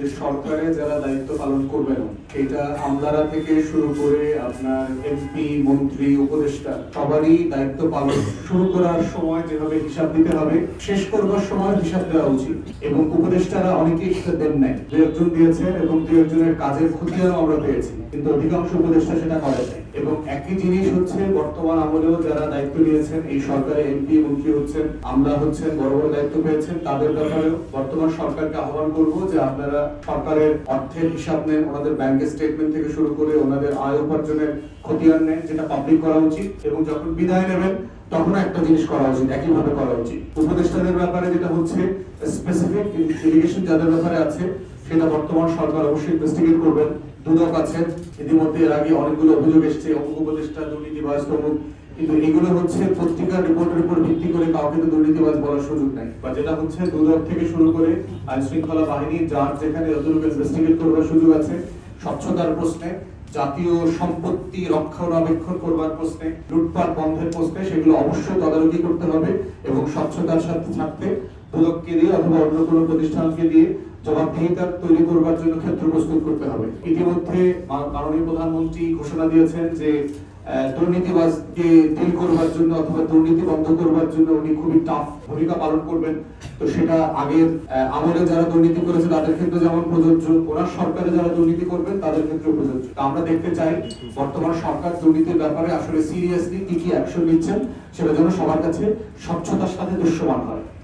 যে সরকারে যারা দায়িত্ব পালন করবেন এটা আমলারা থেকে শুরু করে আপনার এমপি মন্ত্রী উপদেষ্টা সবারই দায়িত্ব পালন শুরু করার সময় যেভাবে হিসাব দিতে হবে শেষ করবার সময় হিসাব দেওয়া উচিত। এবং উপদেষ্টারা অনেকেই সেটা দেন নাই, দু একজন দিয়েছেন এবং দু একজনের কাজের খতিয়ানও আমরা পেয়েছি, কিন্তু অধিকাংশ উপদেষ্টা সেটা করে নাই। এবং একই জিনিস হচ্ছে বর্তমান আমলেও যারা দায়িত্ব নিয়েছেন এই সরকারে এমপি মন্ত্রী হচ্ছেন, আমরা হচ্ছেন, বড় বড় দায়িত্ব পেয়েছেন, তাদের ব্যাপারেও বর্তমান সরকারকে আহ্বান করবো যে আপনারা সরকারের অর্থের হিসাব নেন, ওনাদের ব্যাংকের স্টেটমেন্ট থেকে শুরু করে ওনাদের আয় উপার্জনের খতিয়ান নেন, যেটা পাবলিক করা উচিত। এবং যখন বিদায় নেবেন তখন একটা জিনিস করা উচিত, একইভাবে করা উচিত। উপদেষ্টাদের ব্যাপারে যেটা হচ্ছে স্পেসিফিক ডেলিগেশন যাদের ব্যাপারে আছে সেটা বর্তমান সরকার অবশ্যই ইনভেস্টিগেট করবেন। দুদক আছে, ইতিমধ্যে এর আগে অনেকগুলো অভিযোগ এসেছে অমুক উপদেষ্টা দুর্নীতিবাজ তমুক, কিন্তু এগুলো হচ্ছে পত্রিকার রিপোর্টের উপর ভিত্তি করে কাউকে তো দুর্নীতিবাজ বলার সুযোগ নাই। বা যেটা হচ্ছে দুদক থেকে শুরু করে আইন শৃঙ্খলা বাহিনী যার যেখানে যতটুকু ইনভেস্টিগেট করবার সুযোগ আছে, স্বচ্ছতার প্রশ্নে, জাতীয় সম্পত্তি রক্ষণাবেক্ষণ করবার প্রশ্নে, লুটপাট বন্ধের প্রশ্নে, সেগুলো অবশ্যই তদারকি করতে হবে এবং স্বচ্ছতার সাথে থাকতে দুদককে দিয়ে অথবা অন্য কোনো প্রতিষ্ঠানকে দিয়ে জবাবদিহিতা তৈরি করবার জন্য ক্ষেত্র প্রস্তুত করতে হবে। ইতিমধ্যে মাননীয় প্রধানমন্ত্রী ঘোষণা দিয়েছেন যে দুর্নীতিবাজকে ডিল করবার জন্য অথবা দুর্নীতি বন্ধ করবার জন্য উনি খুবই টাফ ভূমিকা পালন করবেন। তো সেটা আগের আমলে যারা দুর্নীতি করেছে তাদের ক্ষেত্রে যেমন প্রযোজ্য, ওনার সরকারে যারা দুর্নীতি করবেন তাদের ক্ষেত্রে প্রযোজ্য। আমরা দেখতে চাই বর্তমান সরকার দুর্নীতির ব্যাপারে আসলে সিরিয়াসলি কি কি অ্যাকশন নিচ্ছেন, সেটা যেন সবার কাছে স্বচ্ছতার সাথে দৃশ্যমান হয়।